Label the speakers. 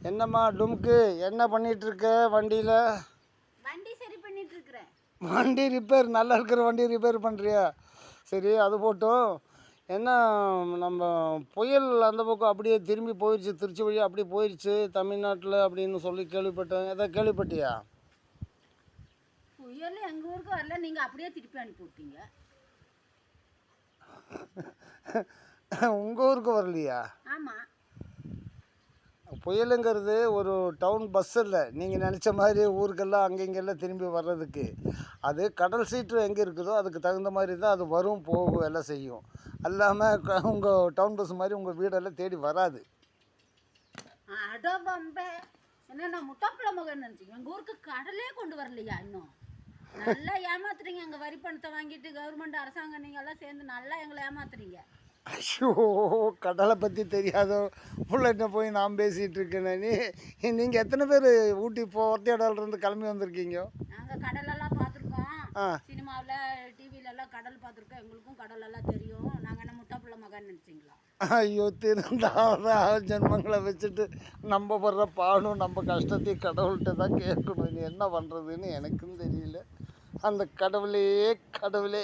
Speaker 1: என்னம்மா டும்க்கு என்ன பண்ணிட்டு இருக்க வண்டியில்?
Speaker 2: வண்டி சரி பண்ணிட்டு இருக்கிறேன்.
Speaker 1: வண்டி ரிப்பேர், நல்லா இருக்கிற வண்டி ரிப்பேர் பண்ணுறியா? சரி, அது போட்டும். என்ன, நம்ம புயல் அந்த பக்கம் அப்படியே திரும்பி போயிடுச்சு, திருச்சி வழி அப்படி போயிடுச்சு தமிழ்நாட்டில் அப்படின்னு சொல்லி கேள்விப்பட்டேன். எதாவது கேள்விப்பட்டியா?
Speaker 2: புயல் எங்கள் ஊருக்கு வரல, நீங்கள் அப்படியே திருப்பி அனுப்பி விட்டீங்க.
Speaker 1: உங்கள் ஊருக்கு வரலையா?
Speaker 2: ஆமாம்.
Speaker 1: புயலுங்கிறது ஒரு டவுன் பஸ் இல்லை, நீங்கள் நினச்ச மாதிரி ஊருக்கெல்லாம் அங்கே இங்கெல்லாம் திரும்பி வர்றதுக்கு. அது கடல் சீற்று எங்கே இருக்குதோ அதுக்கு தகுந்த மாதிரி தான் அது வரும், போகும், எல்லாம் செய்யும். அல்லாமல் உங்கள் டவுன் பஸ் மாதிரி உங்கள் வீடெல்லாம் தேடி வராது.
Speaker 2: அடோ பம்பே, என்ன நான் முட்டாப்புல மகன் நினச்சிங்க. எங்கள் ஊருக்கு கடலே கொண்டு வரலையா இன்னும்? நல்லா ஏமாத்துறீங்க. எங்கள் வரி பணத்தை வாங்கிட்டு கவர்மெண்ட் அரசாங்கம் நீங்கள் எல்லாம் சேர்ந்து நல்லா எங்களை ஏமாத்துறீங்க.
Speaker 1: ஐயோ, கடலை பற்றி தெரியாதோ புள்ளட்ட போய் நான் பேசிகிட்டு இருக்கேனே. நீங்கள் எத்தனை பேர் ஊட்டி ஒத்தையடாலேருந்து கிளம்பி வந்திருக்கீங்க?
Speaker 2: நாங்கள் கடலெல்லாம் பார்த்துருக்கோம், சினிமாவில் டிவிலெல்லாம் கடல் பார்த்துருக்கோம். எங்களுக்கும் கடலெல்லாம் தெரியும். நாங்கள் என்ன முட்டாப்புள்ள மகன் நினச்சிங்களா?
Speaker 1: ஐயோ, திருந்தாத ஜென்மங்களை வச்சுட்டு நம்ம படுற பாடும் நம்ம கஷ்டத்தையும் கடவுள்கிட்ட தான் கேட்கணும். இனி என்ன பண்ணுறதுன்னு எனக்கும் தெரியல. அந்த கடவுளே கடவுளே